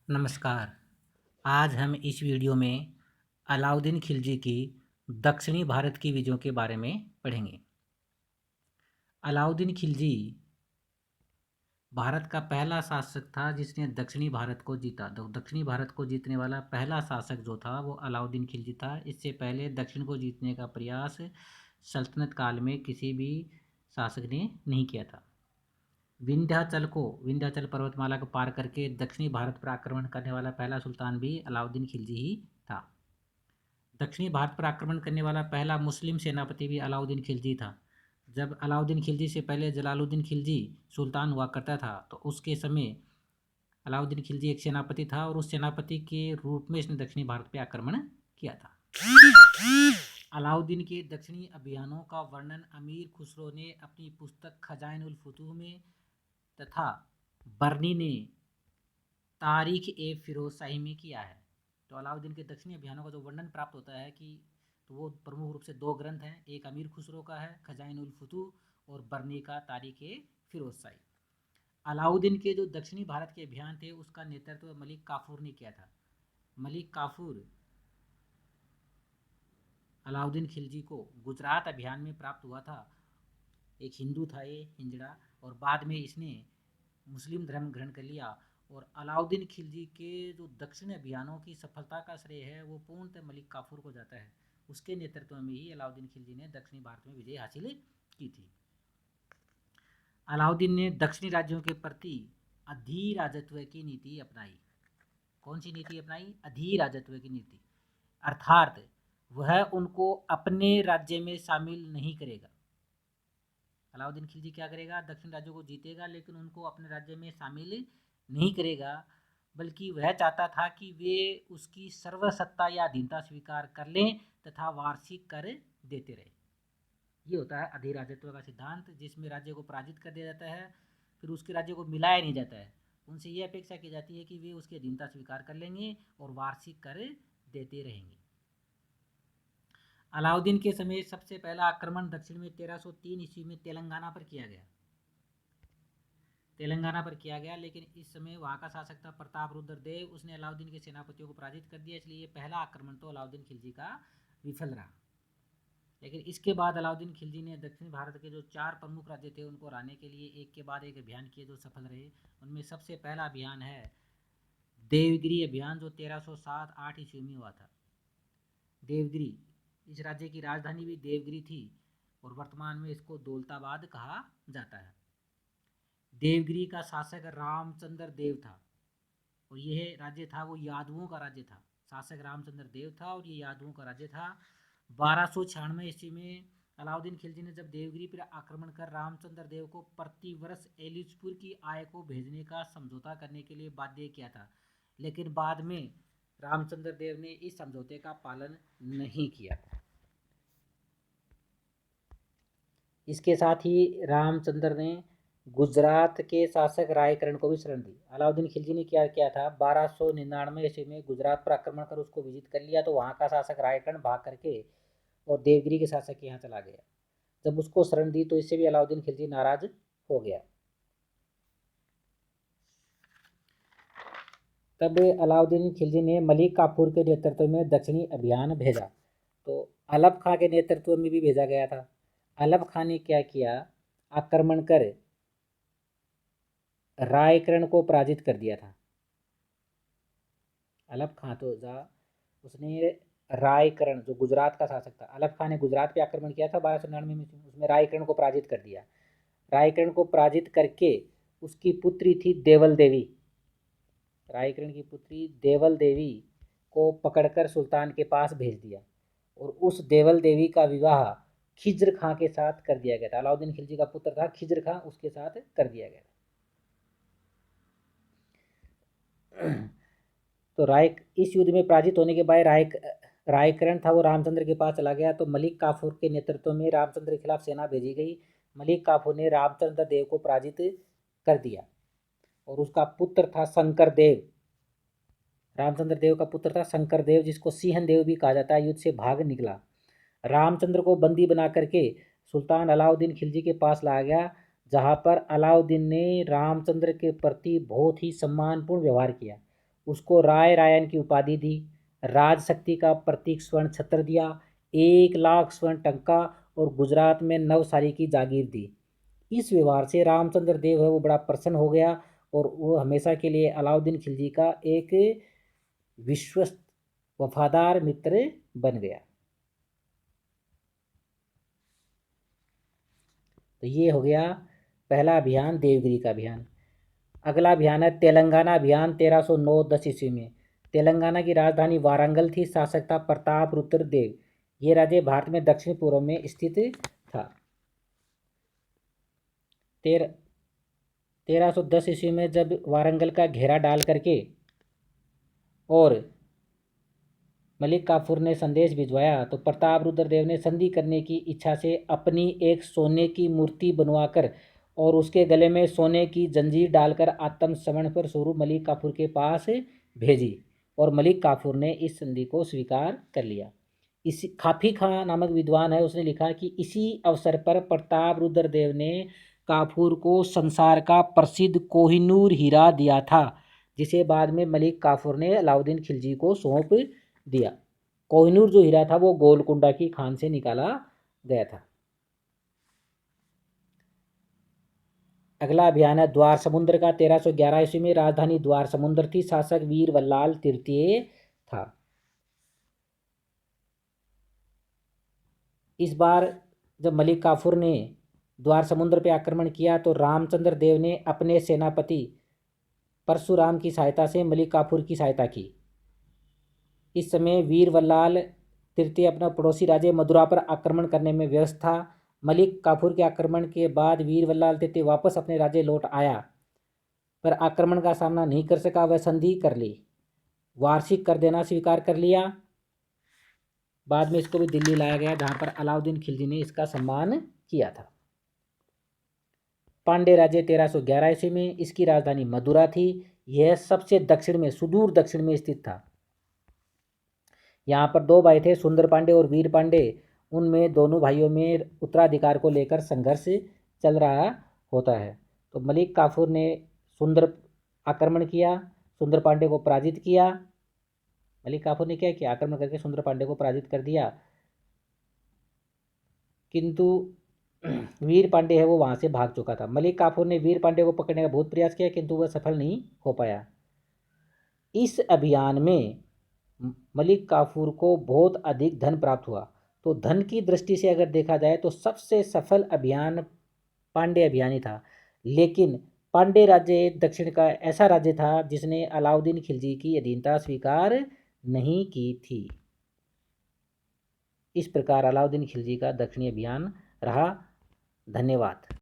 नमस्कार। आज हम इस वीडियो में अलाउद्दीन खिलजी की दक्षिणी भारत की विजयों के बारे में पढ़ेंगे। अलाउद्दीन खिलजी भारत का पहला शासक था जिसने दक्षिणी भारत को जीता। तो दक्षिणी भारत को जीतने वाला पहला शासक जो था वो अलाउद्दीन खिलजी था। इससे पहले दक्षिण को जीतने का प्रयास सल्तनत काल में किसी भी शासक ने नहीं किया था। विंध्याचल पर्वतमाला को पार करके दक्षिणी भारत पर आक्रमण करने वाला पहला सुल्तान भी अलाउद्दीन खिलजी ही था। दक्षिणी भारत पर आक्रमण करने वाला पहला मुस्लिम सेनापति भी अलाउद्दीन खिलजी था। जब अलाउद्दीन खिलजी से पहले जलालुद्दीन खिलजी सुल्तान हुआ करता था तो उसके समय अलाउद्दीन खिलजी एक सेनापति था और उस सेनापति के रूप में इसने दक्षिणी भारत पर आक्रमण किया था। अलाउद्दीन के दक्षिणी अभियानों का वर्णन अमीर खुसरो ने अपनी पुस्तक खजाइन उल फुतूह में तथा बर्नी ने तारीख ए फिरोज शाही में किया है। तो अलाउद्दीन के दक्षिणी अभियानों का जो वर्णन प्राप्त होता है कि तो वो प्रमुख रूप से दो ग्रंथ हैं, एक अमीर खुसरो का है खजाइन उल फुतूह और बर्नी का तारीख ए फिरोज शाही। अलाउद्दीन के जो दक्षिणी भारत के अभियान थे उसका नेतृत्व मलिक काफूर ने किया था। मलिक काफूर अलाउद्दीन खिलजी को गुजरात अभियान में प्राप्त हुआ था। एक हिंदू था ये हिंजड़ा और बाद में इसने मुस्लिम धर्म ग्रहण कर लिया। और अलाउद्दीन खिलजी के जो दक्षिण अभियानों की सफलता का श्रेय है वो पूर्णतः मलिक काफूर को जाता है। उसके नेतृत्व में ही अलाउद्दीन खिलजी ने दक्षिणी भारत में विजय हासिल की थी। अलाउद्दीन ने दक्षिणी राज्यों के प्रति अधिराजत्व की नीति अपनाई। कौन सी नीति अपनाई? अधिराजत्व की नीति, अर्थात वह उनको अपने राज्य में शामिल नहीं करेगा। अलाउद्दीन खिलजी क्या करेगा? दक्षिण राज्यों को जीतेगा लेकिन उनको अपने राज्य में शामिल नहीं करेगा, बल्कि वह चाहता था कि वे उसकी सर्वसत्ता या अधीनता स्वीकार कर लें तथा वार्षिक कर देते रहे। ये होता है अधिराजत्व का सिद्धांत, जिसमें राज्य को पराजित कर दिया जाता है, फिर उसके राज्य को मिलाया नहीं जाता है। उनसे ये अपेक्षा की जाती है कि वे उसकी अधीनता स्वीकार कर लेंगे और वार्षिक कर देते रहेंगे। अलाउद्दीन के समय सबसे पहला आक्रमण दक्षिण में 1303 ईस्वी में तेलंगाना पर किया गया। लेकिन इस समय वहाँ का शासक था प्रताप रुद्र देव। उसने अलाउद्दीन के सेनापतियों को पराजित कर दिया, इसलिए ये पहला आक्रमण तो अलाउद्दीन खिलजी का विफल रहा। लेकिन इसके बाद अलाउद्दीन खिलजी ने दक्षिण भारत के जो 4 प्रमुख राज्य थे उनको हराने के लिए एक के बाद एक अभियान किए जो सफल रहे। उनमें सबसे पहला अभियान है देवगिरी अभियान, जो 1307-8 ईस्वी में हुआ था। देवगिरी, इस राज्य की राजधानी भी देवगिरी थी और वर्तमान में इसको दौलताबाद कहा जाता है। देवगिरी का शासक रामचंद्र देव था और यह राज्य था वो यादवों का राज्य था। शासक रामचंद्र देव था और ये यादवों का राज्य था। 1296 ईस्वी में अलाउद्दीन खिलजी ने जब देवगिरी पर आक्रमण कर रामचंद्र देव को प्रतिवर्ष एलिचपुर की आय को भेजने का समझौता करने के लिए बाध्य किया था, लेकिन बाद में रामचंद्र देव ने इस समझौते का पालन नहीं किया। इसके साथ ही रामचंद्र ने गुजरात के शासक रायकरण को भी शरण दी। अलाउद्दीन खिलजी ने क्या किया था? 1299 ईस्वी में गुजरात पर आक्रमण कर उसको विजित कर लिया, तो वहाँ का शासक रायकरण भाग करके और देवगिरी के शासक के यहाँ चला गया। जब उसको शरण दी तो इससे भी अलाउद्दीन खिलजी नाराज हो गया। तब अलाउद्दीन खिलजी ने मलिक काफूर के नेतृत्व में दक्षिणी अभियान भेजा। तो अलप खां के नेतृत्व में भी भेजा गया था। अलप खां ने क्या किया? आक्रमण कर रायकरण को पराजित कर दिया था। अलप खां तो उसने रायकरण, जो गुजरात का शासक था, अलप खां ने गुजरात पे आक्रमण किया था 1299 में, उसमें रायकरण को पराजित कर दिया। रायकरण को पराजित करके उसकी पुत्री थी देवल देवी, रायकरण की पुत्री देवल देवी को पकड़कर सुल्तान के पास भेज दिया और उस देवल देवी का विवाह खिज्र खां के साथ कर दिया गया था। अलाउद्दीन खिलजी का पुत्र था खिज्र खां, उसके साथ कर दिया गया। तो इस युद्ध में पराजित होने के बाद रायकरण था वो रामचंद्र के पास चला गया। तो मलिक काफूर के नेतृत्व में रामचंद्र के खिलाफ सेना भेजी गई। मलिक काफूर ने रामचंद्र देव को पराजित कर दिया और उसका पुत्र था शंकर देव। रामचंद्र देव का पुत्र था शंकर देव, जिसको सिंहन देव भी कहा जाता है। युद्ध से भाग निकला। रामचंद्र को बंदी बना करके सुल्तान अलाउद्दीन खिलजी के पास लाया गया, जहाँ पर अलाउद्दीन ने रामचंद्र के प्रति बहुत ही सम्मानपूर्ण व्यवहार किया उसको राय रायन की उपाधि दी, राजशक्ति का प्रतीक स्वर्ण छत्र दिया, 1 लाख स्वर्ण टंका और गुजरात में नवसारी की जागीर दी। इस व्यवहार से रामचंद्र देव है वो बड़ा प्रसन्न हो गया और वो हमेशा के लिए अलाउद्दीन खिलजी का एक विश्वस्त वफादार मित्र बन गया। तो ये हो गया पहला अभियान, देवगिरी का अभियान। अगला अभियान है तेलंगाना अभियान 1309-10 ईस्वी में। तेलंगाना की राजधानी वारंगल थी, शासक था प्रताप रुद्र देव। ये राज्य भारत में दक्षिण पूर्व में स्थित था। 1310 ईस्वी में जब वारंगल का घेरा डाल करके और मलिक काफूर ने संदेश भिजवाया तो प्रताप रुद्र देव ने संधि करने की इच्छा से अपनी एक सोने की मूर्ति बनवाकर और उसके गले में सोने की जंजीर डालकर आत्मसमर्पण पर स्वरूप मलिक काफूर के पास भेजी और मलिक काफूर ने इस संधि को स्वीकार कर लिया। इसी खाफी खां नामक विद्वान है, उसने लिखा कि इसी अवसर पर प्रताप रुद्र देव ने काफूर को संसार का प्रसिद्ध कोहिनूर हीरा दिया था, जिसे बाद में मलिक काफूर ने अलाउद्दीन खिलजी को सौंप दिया। कोहिनूर जो हीरा था वो गोलकुंडा की खान से निकाला गया था। अगला अभियान है द्वार समुद्र का 1311 ईस्वी में। राजधानी द्वार समुद्र थी, शासक वीर वल्लाल तृतीय था। इस बार जब मलिक काफूर ने द्वार समुद्र पर आक्रमण किया तो रामचंद्र देव ने अपने सेनापति परशुराम की सहायता से मलिक काफूर की सहायता की। इस समय वीर वल्लाल तृतीय अपना पड़ोसी राज्य मदुरा पर आक्रमण करने में व्यस्त था। मलिक काफूर के आक्रमण के बाद वीर वल्लाल तृतीय वापस अपने राज्य लौट आया, पर आक्रमण का सामना नहीं कर सका। वह संधि कर ली, वार्षिक कर देना स्वीकार कर लिया। बाद में इसको भी दिल्ली लाया गया, जहाँ पर अलाउद्दीन खिलजी ने इसका सम्मान किया था। पांड्य राज्य 1311 ईस्वी में। इसकी राजधानी मदुरा थी। यह सबसे दक्षिण में, सुदूर दक्षिण में स्थित था। यहाँ पर 2 भाई थे, सुंदर पांडे और वीर पांडे। उनमें दोनों भाइयों में उत्तराधिकार को लेकर संघर्ष चल रहा होता है। तो मलिक काफूर ने सुंदर आक्रमण किया, सुंदर पांडे को पराजित किया। मलिक काफूर ने क्या किया, आक्रमण करके सुंदर पांडे को पराजित कर दिया, किंतु वीर पांडे है वो वहाँ से भाग चुका था। मलिक काफूर ने वीर पांडे को पकड़ने का बहुत प्रयास किया, किंतु वह सफल नहीं हो पाया। इस अभियान में मलिक काफूर को बहुत अधिक धन प्राप्त हुआ। तो धन की दृष्टि से अगर देखा जाए तो सबसे सफल अभियान पांड्य अभियान ही था। लेकिन पांड्य राज्य दक्षिण का ऐसा राज्य था जिसने अलाउद्दीन खिलजी की अधीनता स्वीकार नहीं की थी। इस प्रकार अलाउद्दीन खिलजी का दक्षिणी अभियान रहा। धन्यवाद।